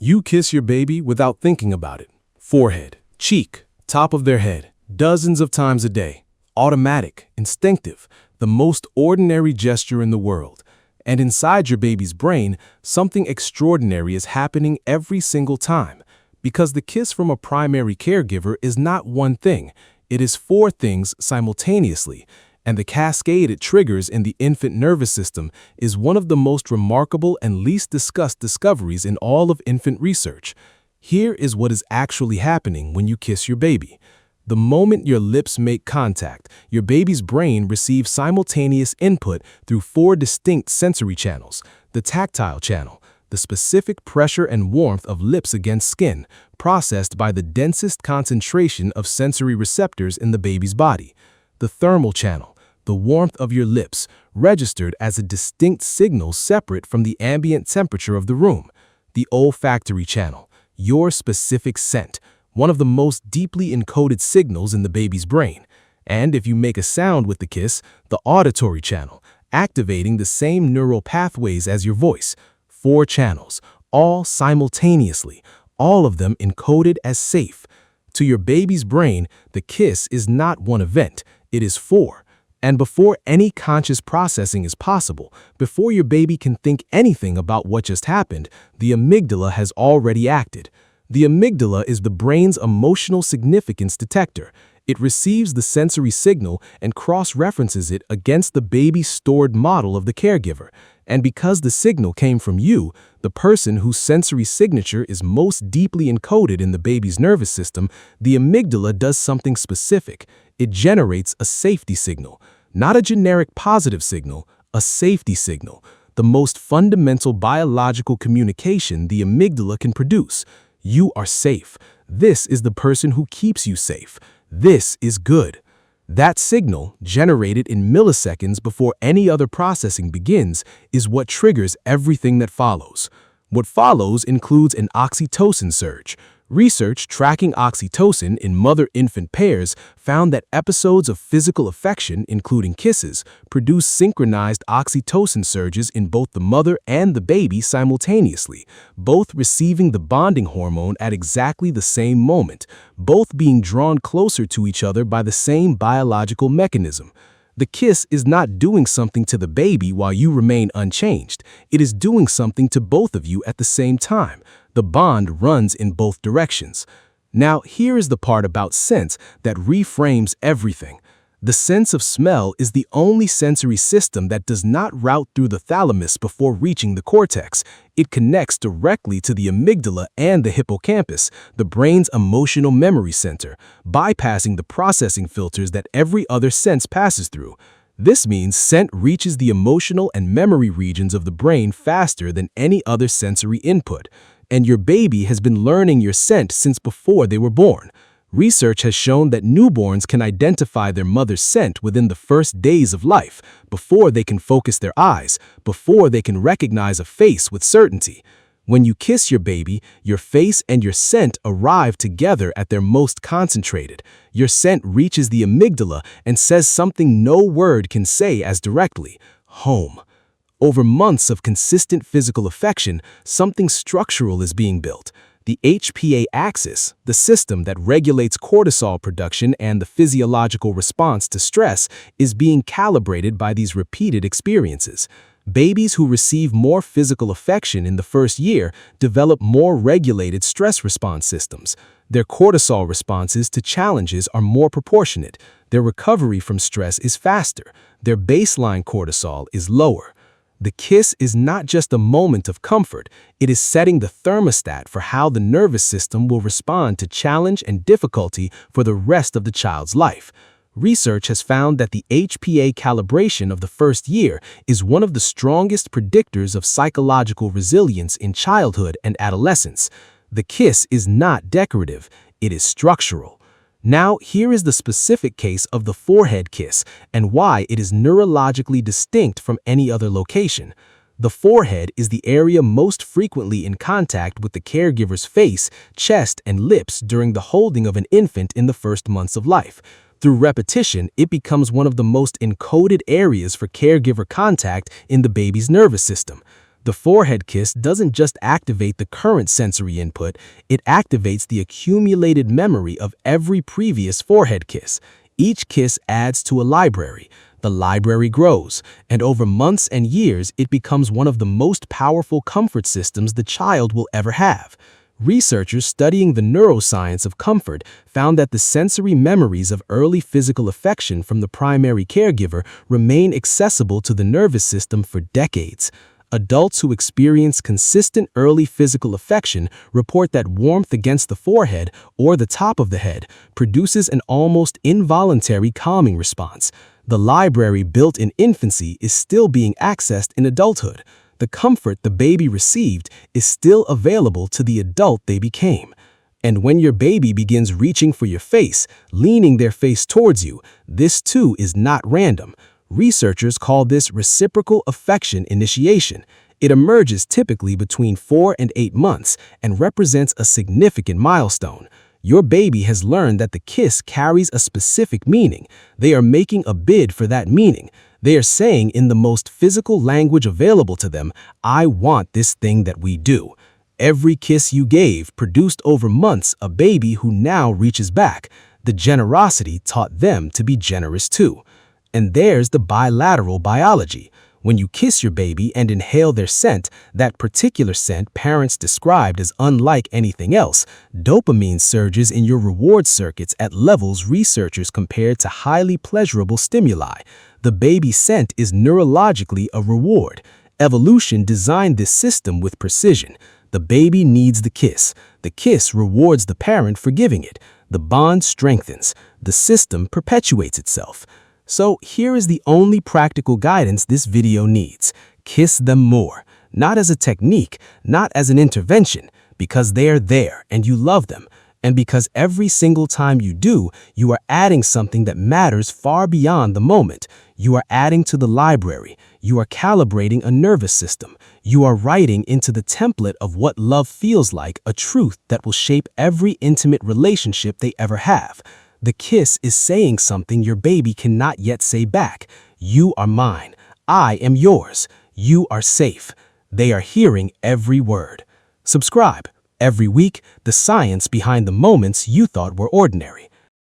You kiss your baby without thinking about it. Forehead, cheek, top of their head, dozens of times a day. Automatic, instinctive, the most ordinary gesture in the world. And inside your baby's brain, something extraordinary is happening every single time. Because the kiss from a primary caregiver is not one thing, it is four things simultaneously. And the cascade it triggers in the infant nervous system is one of the most remarkable and least discussed discoveries in all of infant research. Here is what is actually happening when you kiss your baby. The moment your lips make contact, your baby's brain receives simultaneous input through four distinct sensory channels. The tactile channel, the specific pressure and warmth of lips against skin, processed by the densest concentration of sensory receptors in the baby's body. The thermal channel, the warmth of your lips, registered as a distinct signal separate from the ambient temperature of the room. The olfactory channel, your specific scent, one of the most deeply encoded signals in the baby's brain. And if you make a sound with the kiss, the auditory channel, activating the same neural pathways as your voice. Four channels, all simultaneously, all of them encoded as safe. To your baby's brain, the kiss is not one event, it is four. And before any conscious processing is possible, before your baby can think anything about what just happened, the amygdala has already acted. The amygdala is the brain's emotional significance detector. It receives the sensory signal and cross-references it against the baby's stored model of the caregiver. And because the signal came from you, the person whose sensory signature is most deeply encoded in the baby's nervous system, the amygdala does something specific. It generates a safety signal. Not a generic positive signal, a safety signal. The most fundamental biological communication the amygdala can produce. You are safe. This is the person who keeps you safe. This is good. That signal, generated in milliseconds before any other processing begins, is what triggers everything that follows. What follows includes an oxytocin surge. Research tracking oxytocin in mother-infant pairs found that episodes of physical affection, including kisses, produce synchronized oxytocin surges in both the mother and the baby simultaneously, both receiving the bonding hormone at exactly the same moment, both being drawn closer to each other by the same biological mechanism. The kiss is not doing something to the baby while you remain unchanged. It is doing something to both of you at the same time. The bond runs in both directions. Now, here is the part about sense that reframes everything. The sense of smell is the only sensory system that does not route through the thalamus before reaching the cortex. It connects directly to the amygdala and the hippocampus, the brain's emotional memory center, bypassing the processing filters that every other sense passes through. This means scent reaches the emotional and memory regions of the brain faster than any other sensory input. And your baby has been learning your scent since before they were born. Research has shown that newborns can identify their mother's scent within the first days of life, before they can focus their eyes, before they can recognize a face with certainty. When you kiss your baby, your face and your scent arrive together at their most concentrated. Your scent reaches the amygdala and says something no word can say as directly: home. Over months of consistent physical affection, something structural is being built. The HPA axis, the system that regulates cortisol production and the physiological response to stress, is being calibrated by these repeated experiences. Babies who receive more physical affection in the first year develop more regulated stress response systems. Their cortisol responses to challenges are more proportionate. Their recovery from stress is faster. Their baseline cortisol is lower. The kiss is not just a moment of comfort, it is setting the thermostat for how the nervous system will respond to challenge and difficulty for the rest of the child's life. Research has found that the HPA calibration of the first year is one of the strongest predictors of psychological resilience in childhood and adolescence. The kiss is not decorative, it is structural. Now, here is the specific case of the forehead kiss and why it is neurologically distinct from any other location. The forehead is the area most frequently in contact with the caregiver's face, chest, and lips during the holding of an infant in the first months of life. Through repetition, it becomes one of the most encoded areas for caregiver contact in the baby's nervous system. The forehead kiss doesn't just activate the current sensory input, it activates the accumulated memory of every previous forehead kiss. Each kiss adds to a library. The library grows, and over months and years, it becomes one of the most powerful comfort systems the child will ever have. Researchers studying the neuroscience of comfort found that the sensory memories of early physical affection from the primary caregiver remain accessible to the nervous system for decades. Adults who experience consistent early physical affection report that warmth against the forehead or the top of the head produces an almost involuntary calming response. The library built in infancy is still being accessed in adulthood. The comfort the baby received is still available to the adult they became. And when your baby begins reaching for your face, leaning their face towards you, this too is not random. Researchers call this reciprocal affection initiation. It emerges typically between 4 and 8 months and represents a significant milestone. Your baby has learned that the kiss carries a specific meaning. They are making a bid for that meaning. They are saying in the most physical language available to them, "I want this thing that we do." Every kiss you gave produced over months a baby who now reaches back. The generosity taught them to be generous too. And there's the bilateral biology. When you kiss your baby and inhale their scent, that particular scent parents described as unlike anything else, dopamine surges in your reward circuits at levels researchers compared to highly pleasurable stimuli. The baby scent is neurologically a reward. Evolution designed this system with precision. The baby needs the kiss. The kiss rewards the parent for giving it. The bond strengthens. The system perpetuates itself. So here is the only practical guidance this video needs. Kiss them more. Not as a technique, not as an intervention, because they are there and you love them. And because every single time you do, you are adding something that matters far beyond the moment. You are adding to the library. You are calibrating a nervous system. You are writing into the template of what love feels like, a truth that will shape every intimate relationship they ever have. The kiss is saying something your baby cannot yet say back. You are mine. I am yours. You are safe. They are hearing every word. Subscribe. Every week, the science behind the moments you thought were ordinary.